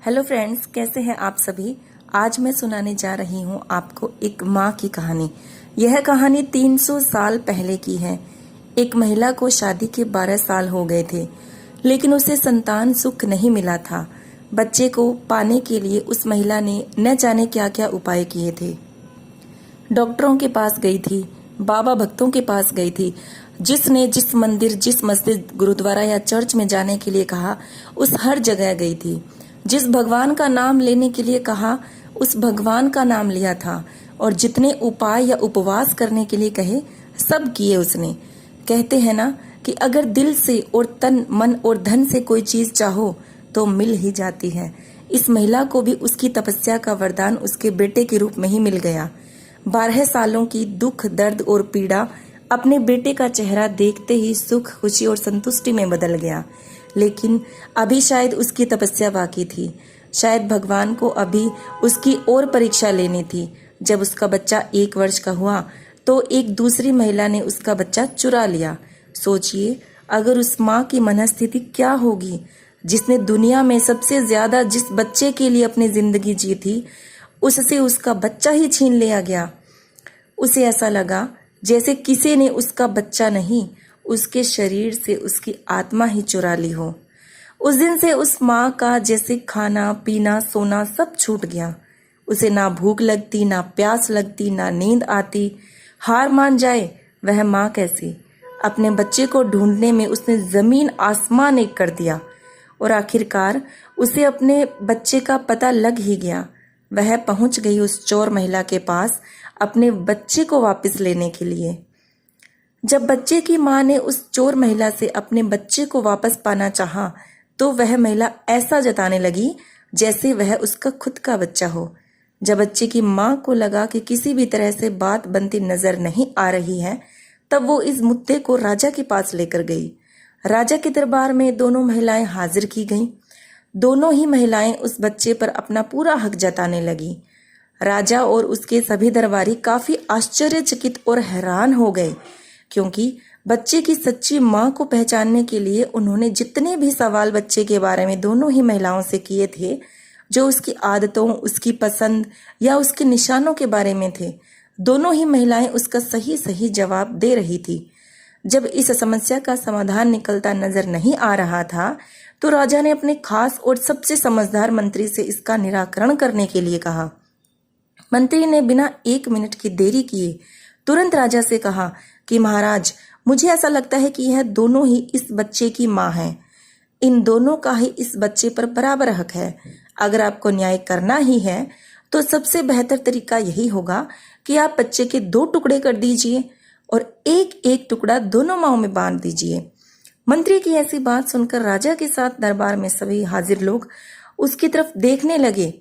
Hello friends, कैसे हैं आप सभी। आज मैं सुनाने जा रही हूँ आपको एक माँ की कहानी। यह कहानी 300 साल पहले की है। एक महिला को शादी के 12 साल हो गए थे, लेकिन उसे संतान सुख नहीं मिला था। बच्चे को पाने के लिए उस महिला ने न जाने क्या क्या उपाय किए थे। डॉक्टरों के पास गई थी, बाबा भक्तों के पास गई थी। जिसने जिस मंदिर, जिस मस्जिद, गुरुद्वारा या चर्च में जाने के लिए कहा, उस हर जगह गई थी। जिस भगवान का नाम लेने के लिए कहा, उस भगवान का नाम लिया था। और जितने उपाय या उपवास करने के लिए कहे, सब किए उसने। कहते हैं ना कि अगर दिल से और तन, मन और धन से कोई चीज चाहो तो मिल ही जाती है। इस महिला को भी उसकी तपस्या का वरदान उसके बेटे के रूप में ही मिल गया। 12 सालों की दुख, दर्द और पीड़ा अपने बेटे का चेहरा देखते ही सुख, खुशी और संतुष्टि में बदल गया। लेकिन अभी शायद उसकी तपस्या बाकी थी। शायद भगवान को अभी उसकी और परीक्षा लेनी थी। जब उसका बच्चा 1 वर्ष का हुआ तो एक दूसरी महिला ने उसका बच्चा चुरा लिया। सोचिए, अगर उस माँ की मनस्थिति क्या होगी, जिसने दुनिया में सबसे ज्यादा जिस बच्चे के लिए अपनी जिंदगी जी थी, उससे उसका बच्चा ही छीन लिया गया। उसे ऐसा लगा जैसे किसी ने उसका बच्चा नहीं, उसके शरीर से उसकी आत्मा ही चुरा ली हो। उस दिन से उस माँ का जैसे खाना, पीना, सोना सब छूट गया। उसे ना भूख लगती, ना प्यास लगती, ना नींद आती। हार मान जाए वह माँ कैसी। अपने बच्चे को ढूंढने में उसने जमीन आसमान एक कर दिया और आखिरकार उसे अपने बच्चे का पता लग ही गया। वह पहुंच गई उस चोर महिला के पास अपने बच्चे को वापस लेने के लिए। जब बच्चे की मां ने उस चोर महिला से अपने बच्चे को वापस पाना चाहा, तो वह महिला ऐसा जताने लगी जैसे वह उसका खुद का बच्चा हो। जब बच्चे की मां को लगा कि किसी भी तरह से बात बनती नजर नहीं आ रही है, तब वो इस मुद्दे को राजा के पास लेकर गई। राजा के दरबार में दोनों महिलाएं हाजिर की गईं। दोनों ही महिलाएं उस बच्चे पर अपना पूरा हक जताने लगी। राजा और उसके सभी दरबारी काफी आश्चर्यचकित और हैरान हो गए, क्योंकि बच्चे की सच्ची मां को पहचानने के लिए उन्होंने जितने भी सवाल बच्चे के बारे में दोनों ही महिलाओं से किए थे, जो उसकी आदतों, उसकी पसंद या उसके निशानों के बारे में थे, दोनों ही महिलाएं उसका सही सही जवाब दे रही थी। जब इस समस्या का समाधान निकलता नजर नहीं आ रहा था, तो राजा ने अपने खास और सबसे समझदार मंत्री से इसका निराकरण करने के लिए कहा। मंत्री ने बिना 1 मिनट की देरी किए तुरंत राजा से कहा कि महाराज, मुझे ऐसा लगता है कि यह दोनों ही इस बच्चे की मां हैं। इन दोनों का ही इस बच्चे पर बराबर हक है। अगर आपको न्याय करना ही है तो सबसे बेहतर तरीका यही होगा कि आप बच्चे के 2 टुकड़े कर दीजिए और एक एक टुकड़ा दोनों माओं में बांट दीजिए। मंत्री की ऐसी बात सुनकर राजा के साथ दरबार में सभी हाजिर लोग उसकी तरफ देखने लगे।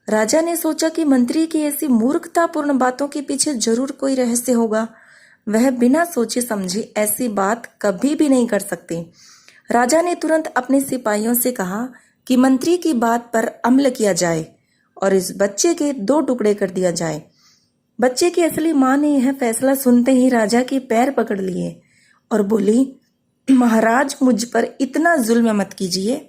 राजा ने सोचा कि मंत्री की ऐसी मूर्खतापूर्ण बातों के पीछे जरूर कोई रहस्य होगा। वह बिना सोचे समझे ऐसी बात कभी भी नहीं कर सकते। राजा ने तुरंत अपने सिपाहियों से कहा कि मंत्री की बात पर अमल किया जाए और इस बच्चे के 2 टुकड़े कर दिया जाए। बच्चे की असली मां ने यह फैसला सुनते ही राजा के पैर पकड़ लिए और बोली, महाराज, मुझ पर इतना जुल्म मत कीजिए।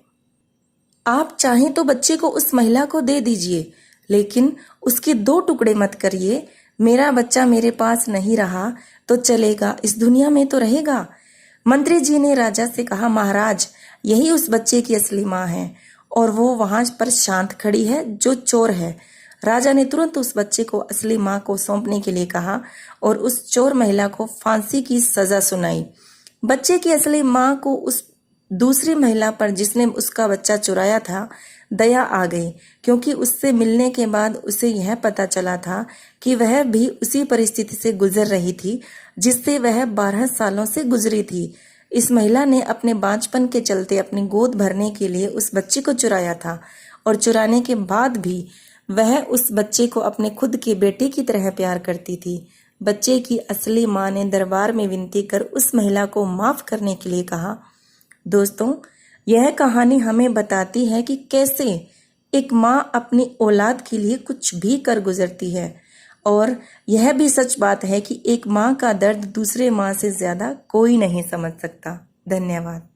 आप चाहें तो बच्चे को उस महिला को दे दीजिए, लेकिन उसके 2 टुकड़े मत करिए। मेरा बच्चा मेरे पास नहीं रहा तो चलेगा, इस दुनिया में तो रहेगा। मंत्री जी ने राजा से कहा, महाराज, यही उस बच्चे की असली माँ है और वो वहां पर शांत खड़ी है जो चोर है। राजा ने तुरंत उस बच्चे को असली माँ को सौंपने के लिए कहा और उस चोर महिला को फांसी की सजा सुनाई। बच्चे की असली माँ को उस दूसरी महिला पर, जिसने उसका बच्चा चुराया था, दया आ गई, क्योंकि उससे मिलने के बाद उसे यह पता चला था कि वह भी उसी परिस्थिति से गुजर रही थी जिससे वह 12 सालों से गुजरी थी। इस महिला ने अपने बांझपन के चलते अपनी गोद भरने के लिए उस बच्चे को चुराया था और चुराने के बाद भी वह उस बच्चे को अपने खुद के बेटे की तरह प्यार करती थी। बच्चे की असली माँ ने दरबार में विनती कर उस महिला को माफ करने के लिए कहा। दोस्तों, यह कहानी हमें बताती है कि कैसे एक माँ अपनी औलाद के लिए कुछ भी कर गुजरती है, और यह भी सच बात है कि एक माँ का दर्द दूसरे माँ से ज्यादा कोई नहीं समझ सकता। धन्यवाद।